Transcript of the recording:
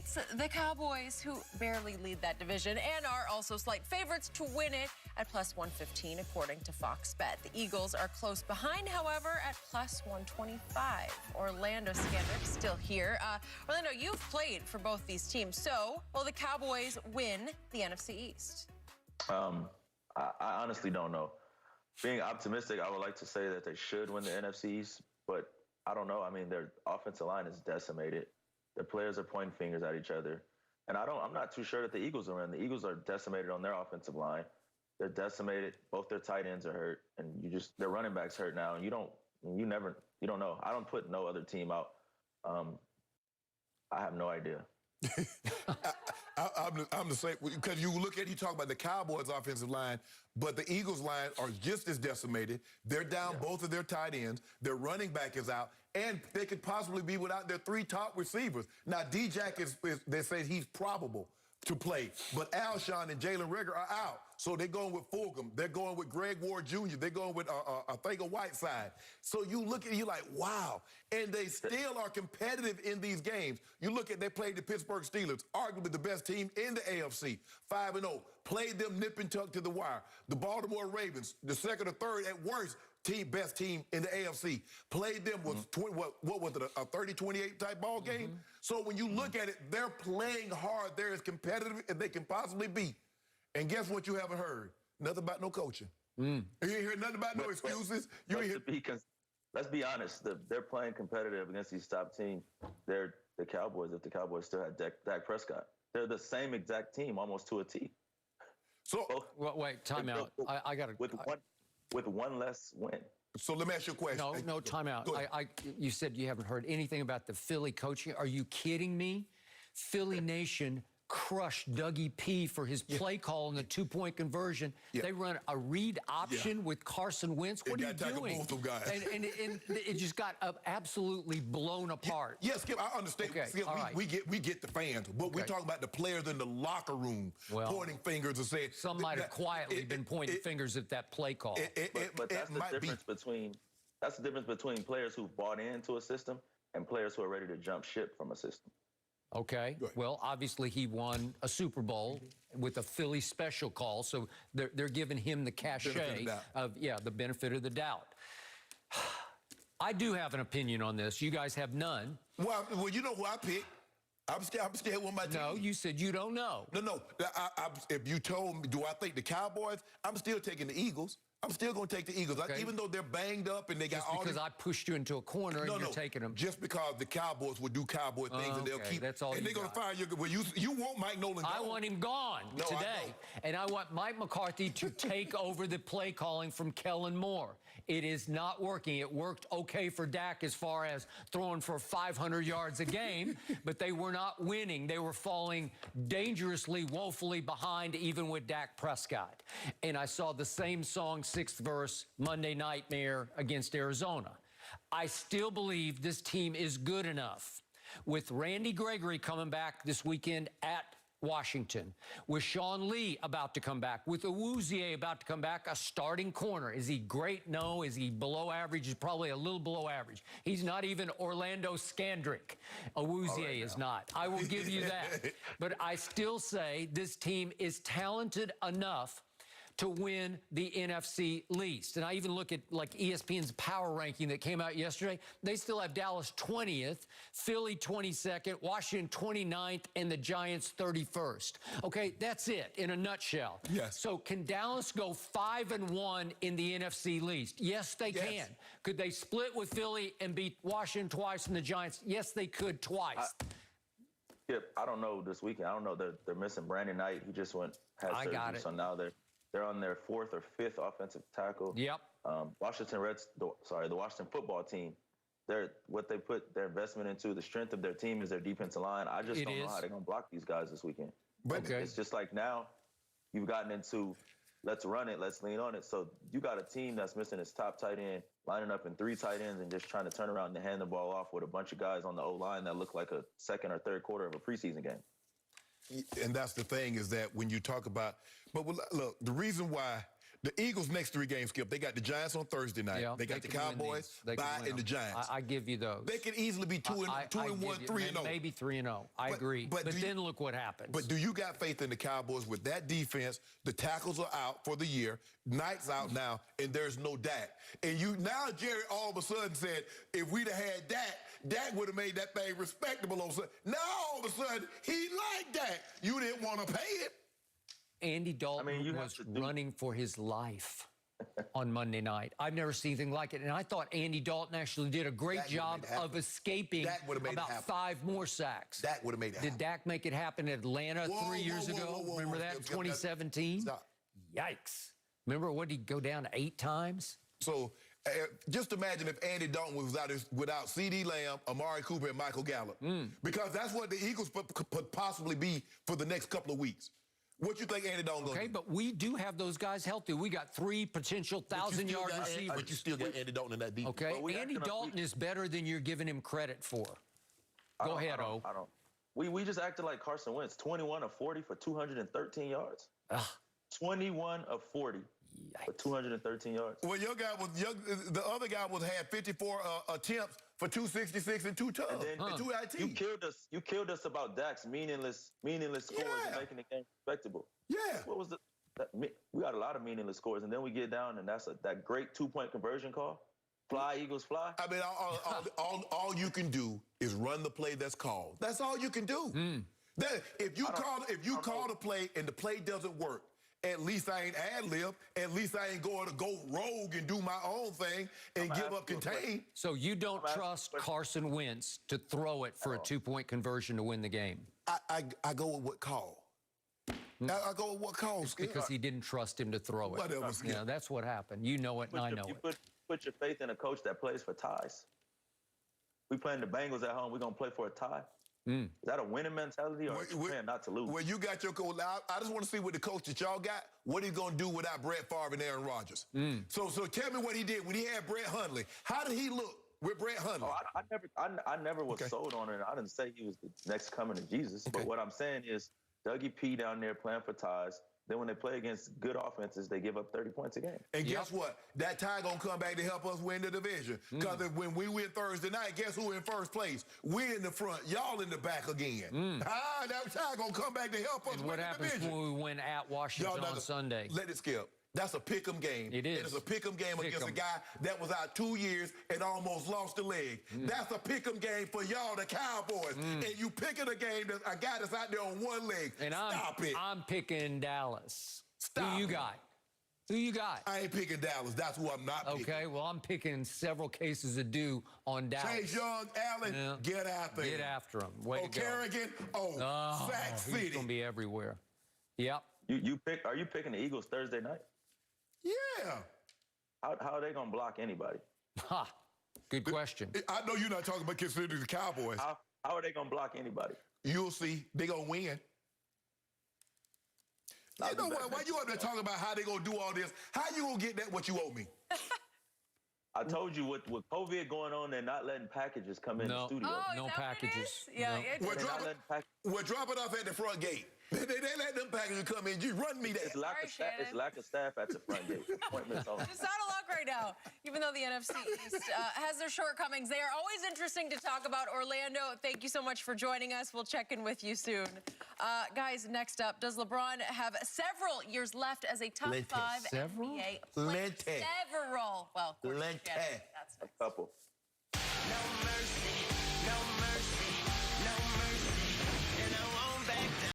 It's the Cowboys who barely lead that division and are also slight favorites to win it at plus 115, according to Fox Bet. The Eagles are close behind, however, at plus 125. Orlando Skandrick still here. Orlando, you've played for both these teams. So will the Cowboys win the NFC East? I honestly don't know. Being optimistic, I would like to say that they should win the NFC East, but I don't know. I mean, their offensive line is decimated. Their players are pointing fingers at each other. And I'm not too sure that the Eagles are in. The Eagles are decimated on their offensive line. They're decimated. Both their tight ends are hurt, and their running backs hurt now. And you don't know. I don't put no other team out. I have no idea. I'm the same, because you talk about the Cowboys' offensive line, but the Eagles' line are just as decimated. They're down both of their tight ends. Their running back is out, and they could possibly be without their three top receivers. Now, D-Jack they say he's probable to play, but Alshon and Jalen Reagor are out. So they're going with Fulgham. They're going with Greg Ward Jr. They're going with Whiteside. So you look at it, you're like, wow. And they still are competitive in these games. You look at, they played the Pittsburgh Steelers, arguably the best team in the AFC, 5-0. Played them nip and tuck to the wire. The Baltimore Ravens, the second or third at worst, best team in the AFC. Played them with, what was it, a 30-28 type ball game? So when you look at it, they're playing hard. They're as competitive as they can possibly be. And guess what you haven't heard? Nothing about no coaching. You ain't heard nothing about no excuses. Let's be honest. They're playing competitive against these top teams. They're the Cowboys, if the Cowboys still had Dak Prescott. They're the same exact team, almost to a T. So, well, wait, time out. I got to... With one less win. So let me ask you a question. No, time out. You said you haven't heard anything about the Philly coaching. Are you kidding me? Philly Nation crushed Dougie P for his play call in the two-point conversion. They run a read option with Carson Wentz. What are you doing? Both of them guys. And it just got absolutely blown apart. Yes, Skip, I understand. Okay, Skip, we get the fans, but we're talking about the players in the locker room pointing fingers and saying... Some might have quietly been pointing fingers at that play call. But that's the difference between players who bought into a system and players who are ready to jump ship from a system. Okay. Well, obviously he won a Super Bowl with a Philly special call, so they're giving him the cachet of the benefit of the doubt. I do have an opinion on this. You guys have none. Well, you know who I picked. I'm still with my team. No, you said you don't know. No. If you told me, do I think the Cowboys? I'm still taking the Eagles. I'm still going to take the Eagles, even though they're banged up and they got all. Because I pushed you into a corner and you're taking them. Just because the Cowboys will do Cowboy things and they'll keep. That's all. And they're going to fire you. Well, you want Mike Nolan gone. I want him gone today, and I want Mike McCarthy to take over the play calling from Kellen Moore. It is not working. It worked okay for Dak as far as throwing for 500 yards a game, but they were not winning. They were falling dangerously, woefully behind, even with Dak Prescott. And I saw the same song, 6th verse, Monday Nightmare against Arizona. I still believe this team is good enough. With Randy Gregory coming back this weekend at Washington, with Sean Lee about to come back, with Awuzie about to come back, a starting corner. Is he great? No. Is he below average? He's probably a little below average. He's not even Orlando Skandrick. Awuzie is not. I will give you that. But I still say this team is talented enough to win the NFC least. And I even look at like ESPN's power ranking that came out yesterday. They still have Dallas 20th, Philly 22nd, Washington 29th, and the Giants 31st. Okay, that's it in a nutshell. Yes. So can Dallas go 5-1 in the NFC least? Yes, they can. Could they split with Philly and beat Washington twice and the Giants? Yes, they could twice. I don't know this weekend. I don't know. They're missing Brandon Knight. He just had surgery, so now they're on their 4th or 5th offensive tackle. Yep. The Washington football team, what they put their investment into, the strength of their team is their defensive line. I just don't know how they're going to block these guys this weekend. But it's just like now you've gotten into let's run it, let's lean on it. So you got a team that's missing its top tight end, lining up in 3 tight ends and just trying to turn around and hand the ball off with a bunch of guys on the O-line that look like a second or third quarter of a preseason game. And that's the thing, is that when you talk about, but look, the reason why The Eagles' next 3 games, Skip, they got the Giants on Thursday night. Yeah, they got the Cowboys, bye, and the Giants. I give you those. They could easily be 2-1, 3-0. Maybe 3-0. I agree. But then look what happens. But do you got faith in the Cowboys with that defense? The tackles are out for the year. Knight's out now, and there's no Dak. And now Jerry all of a sudden said, if we'd have had Dak, Dak would have made that thing respectable. Now all of a sudden, he liked Dak. You didn't want to pay it. Andy Dalton was running for his life on Monday night. I've never seen anything like it. And I thought Andy Dalton actually did a great job of escaping about 5 more sacks. Dak would have made it happen. Did Dak make it happen in Atlanta 3 years ago? Remember that in 2017? Stop. Yikes. Remember, what did he go down 8 times? So just imagine if Andy Dalton was without C.D. Lamb, Amari Cooper, and Michael Gallup. Because that's what the Eagles could possibly be for the next couple of weeks. What you think Andy Dalton going to do? Okay, but we do have those guys healthy. We got 3 potential 1,000-yard receivers. But you still got Andy Dalton in that defense. Okay, Andy Dalton is better than you're giving him credit for. Go ahead, O. We just acted like Carson Wentz, 21 of 40 for 213 yards. 21 of 40 for 213 yards. Well, the other guy had 54 attempts for 266 and 2 touchdowns and 2 IT. You killed us about Dak's meaningless scores and making the game respectable. Yeah. What was we got a lot of meaningless scores, and then we get down, and that's that great 2-point conversion call. Fly, Eagles, fly. I mean, all you can do is run the play that's called. That's all you can do. If you call the play and the play doesn't work, at least I ain't ad-lib. At least I ain't going to go rogue and do my own thing and give up contain. So you don't trust Carson Wentz to throw it for a 2-point conversion to win the game? I go with what call. I go with what calls. Because he didn't trust him to throw it. Whatever. Yeah, that's what happened. You know it, and I know it. Put your faith in a coach that plays for ties. We playing the Bengals at home. We're going to play for a tie. Is that a winning mentality or playing not to lose? Well, you got your coach. I just want to see what the coach that y'all got, what he's going to do without Brett Favre and Aaron Rodgers. So tell me what he did when he had Brett Hundley. How did he look with Brett Hundley? I never was sold on it. I didn't say he was the next coming of Jesus. But what I'm saying is Dougie P down there playing for ties. Then when they play against good offenses, they give up 30 points a game. And guess what? That tie going to come back to help us win the division. Because when we win Thursday night, guess who in first place? We in the front. Y'all in the back again. That tie going to come back to help us win the division. What happens when we win at Washington on Sunday? Let it skip. That's a pick'em game. It is. It is a pick'em game against a guy that was out 2 years and almost lost a leg. That's a pick'em game for y'all, the Cowboys. And you picking a game that a guy that's out there on 1 leg. And Stop it. I'm picking Dallas. Stop. Who you got? Who you got? I ain't picking Dallas. That's who I'm not picking. Okay, well, I'm picking several cases of due on Dallas. Chase Young, Allen, get out there. Get after him. Way to go. Kerrigan, Sack City. He's going to be everywhere. Yep. Are you picking the Eagles Thursday night? Yeah. How are they going to block anybody? Good question. I know you're not talking about considering the Cowboys. How are they going to block anybody? You'll see. They're going to win. You know what? Why you up there talking about how they going to do all this? How you going to get that what you owe me? I told you with COVID going on, they're not letting packages come in the studio. No packages. Yeah. We're dropping off at the front gate. They let them packages come in. You run me there. It's lack of staff at the front gate. Appointments only. It's not a lot right now. Even though the NFC East has their shortcomings, they are always interesting to talk about. Orlando, thank you so much for joining us. We'll check in with you soon. Guys, next up, does LeBron have several years left as a top 5 NBA player? Several. Well, Lente. that's a couple. No mercy.